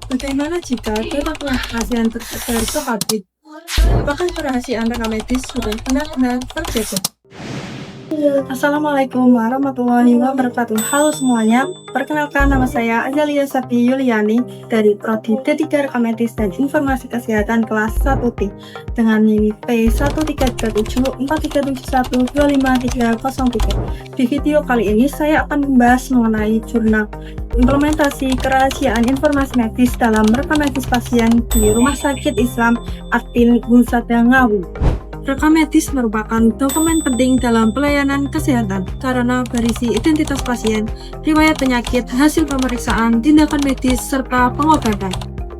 Bagaimana jika data kerahasiaan tersebar ke publik? Apakah kerahasiaan rekam medis sudah benar-benar terjaga? Assalamualaikum warahmatullahi wabarakatuh. Halo semuanya, perkenalkan nama saya Azalia Safi Yuliani dari Prodi D3 Rekam Medis dan Informasi Kesehatan kelas 1T dengan NIM P1337437125303. Di video kali ini saya akan membahas mengenai jurnal implementasi kerahasiaan informasi medis dalam rekam medis pasien di Rumah Sakit Islam Atin Husada Ngawi. Rekam medis merupakan dokumen penting dalam pelayanan kesehatan karena berisi identitas pasien, riwayat penyakit, hasil pemeriksaan, tindakan medis, serta pengobatan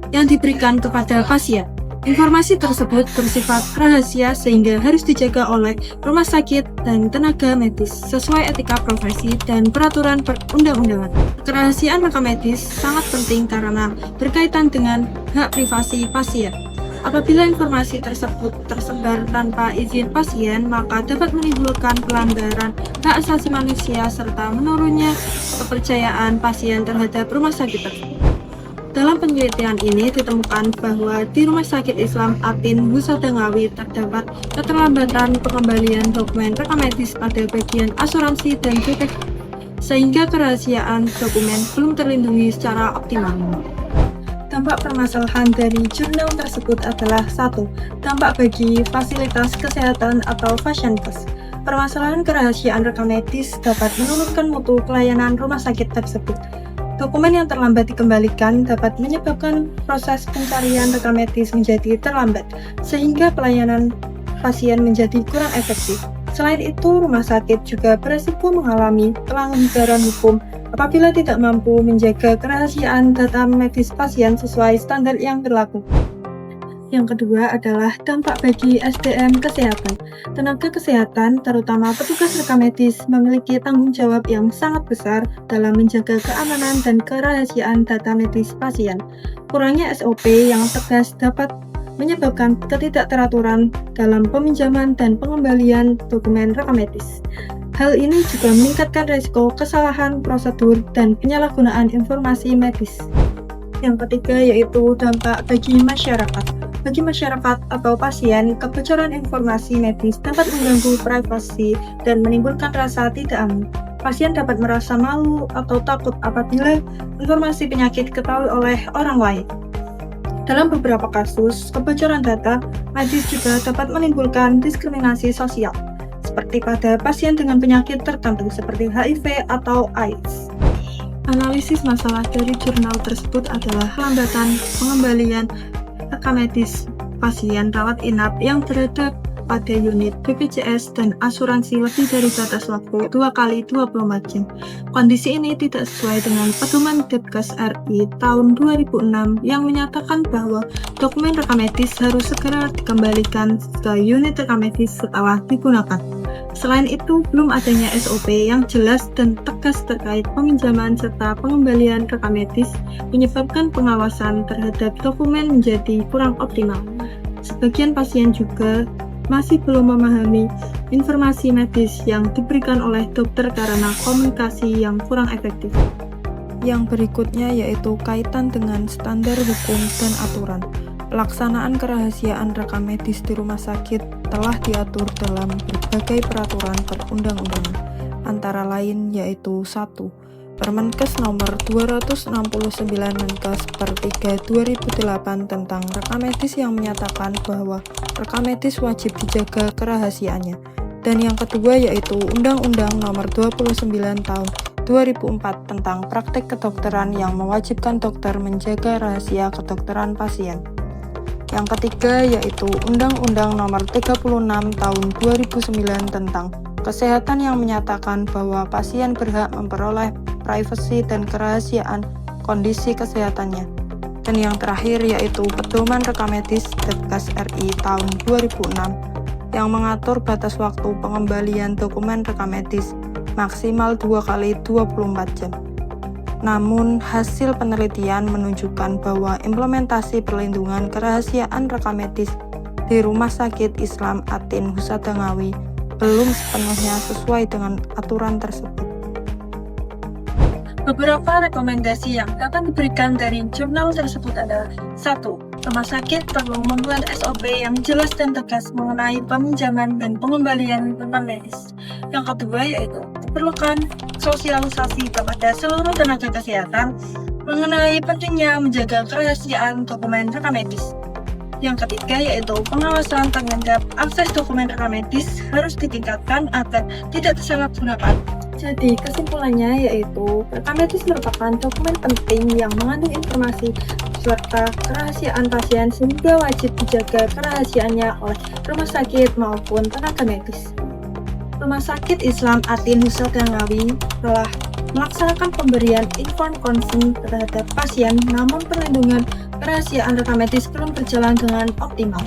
yang diberikan kepada pasien. Informasi tersebut bersifat rahasia sehingga harus dijaga oleh rumah sakit dan tenaga medis sesuai etika profesi dan peraturan perundang-undangan. Kerahasiaan rekam medis sangat penting karena berkaitan dengan hak privasi pasien. Apabila informasi tersebut tersebar tanpa izin pasien, maka dapat menimbulkan pelanggaran hak asasi manusia serta menurunnya kepercayaan pasien terhadap rumah sakit tersebut. Dalam penelitian ini ditemukan bahwa di Rumah Sakit Islam Atin Husada Ngawi terdapat keterlambatan pengembalian dokumen rekam medis pada bagian asuransi dan BPJS, sehingga kerahasiaan dokumen belum terlindungi secara optimal. Dampak permasalahan dari jurnal tersebut adalah 1. Dampak bagi fasilitas kesehatan atau vaskes. Permasalahan kerahasiaan rekam medis dapat menurunkan mutu pelayanan rumah sakit tersebut. Dokumen yang terlambat dikembalikan dapat menyebabkan proses pencarian rekam medis menjadi terlambat, sehingga pelayanan pasien menjadi kurang efektif. Selain itu, rumah sakit juga beresiko mengalami pelanggaran hukum apabila tidak mampu menjaga kerahasiaan data medis pasien sesuai standar yang berlaku. Yang kedua adalah dampak bagi SDM kesehatan. Tenaga kesehatan, terutama petugas rekam medis, memiliki tanggung jawab yang sangat besar dalam menjaga keamanan dan kerahasiaan data medis pasien. Kurangnya SOP yang tegas dapat menyebabkan ketidakteraturan dalam peminjaman dan pengembalian dokumen rekam medis. Hal ini juga meningkatkan risiko kesalahan prosedur dan penyalahgunaan informasi medis. Yang ketiga yaitu dampak bagi masyarakat. Bagi masyarakat atau pasien, kebocoran informasi medis dapat mengganggu privasi dan menimbulkan rasa tidak aman. Pasien dapat merasa malu atau takut apabila informasi penyakit diketahui oleh orang lain. Dalam beberapa kasus, kebocoran data medis juga dapat menimbulkan diskriminasi sosial, seperti pada pasien dengan penyakit tertentu seperti HIV atau AIDS. Analisis masalah dari jurnal tersebut adalah hambatan pengembalian rekam medis pasien rawat inap yang berada pada unit BPJS dan asuransi lebih dari batas waktu 2 kali 24 jam. Kondisi ini tidak sesuai dengan pedoman Depkes RI tahun 2006 yang menyatakan bahwa dokumen rekam medis harus segera dikembalikan ke unit rekam medis setelah digunakan. Selain itu, belum adanya SOP yang jelas dan tegas terkait peminjaman serta pengembalian rekam medis menyebabkan pengawasan terhadap dokumen menjadi kurang optimal. Sebagian pasien juga masih belum memahami informasi medis yang diberikan oleh dokter karena komunikasi yang kurang efektif. Yang berikutnya yaitu kaitan dengan standar hukum dan aturan. Pelaksanaan kerahasiaan rekam medis di rumah sakit telah diatur dalam berbagai peraturan perundang-undangan, antara lain yaitu 1. Permenkes nomor 269 Menkes per 3 2008 tentang rekam medis yang menyatakan bahwa rekam medis wajib dijaga kerahasiaannya. Dan yang kedua yaitu Undang-Undang nomor 29 tahun 2004 tentang praktek kedokteran yang mewajibkan dokter menjaga rahasia kedokteran pasien. Yang ketiga yaitu Undang-Undang nomor 36 tahun 2009 tentang kesehatan yang menyatakan bahwa pasien berhak memperoleh privasi dan kerahasiaan kondisi kesehatannya. Dan yang terakhir yaitu Pedoman Rekam Medis Depkes RI tahun 2006 yang mengatur batas waktu pengembalian dokumen rekam medis maksimal 2 kali 24 jam. Namun, hasil penelitian menunjukkan bahwa implementasi perlindungan kerahasiaan rekam medis di Rumah Sakit Islam Atin Husada Ngawi belum sepenuhnya sesuai dengan aturan tersebut. Beberapa rekomendasi yang akan diberikan dari jurnal tersebut adalah: 1. Rumah sakit perlu membuat SOP yang jelas dan tegas mengenai peminjaman dan pengembalian bantuan medis. Yang kedua yaitu diperlukan sosialisasi kepada seluruh tenaga kesehatan mengenai pentingnya menjaga kerahasiaan dokumen rekam medis. Yang ketiga yaitu pengawasan terhadap akses dokumen rekam medis harus ditingkatkan agar tidak disalahgunakan. Jadi kesimpulannya yaitu rekam medis merupakan dokumen penting yang mengandung informasi serta kerahasiaan pasien sehingga wajib dijaga kerahasiaannya oleh rumah sakit maupun tenaga medis. Rumah Sakit Islam Atin Husada Ngawi telah melaksanakan pemberian informed consent terhadap pasien, namun perlindungan kerahasiaan rekam medis belum berjalan dengan optimal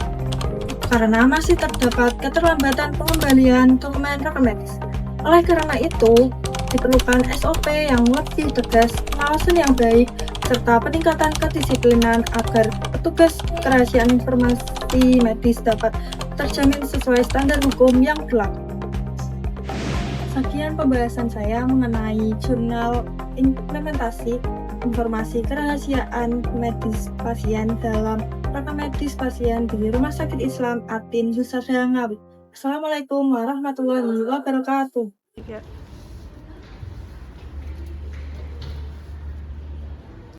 karena masih terdapat keterlambatan pengembalian dokumen rekam medis. Oleh karena itu, diperlukan SOP yang lebih tegas, pengawasan yang baik, serta peningkatan kedisiplinan agar petugas kerahasiaan informasi medis dapat terjamin sesuai standar hukum yang berlaku. Sekian pembahasan saya mengenai jurnal implementasi informasi kerahasiaan medis pasien dalam rekam medis pasien di Rumah Sakit Islam Atin Husada Ngawi. Assalamualaikum warahmatullahi wabarakatuh.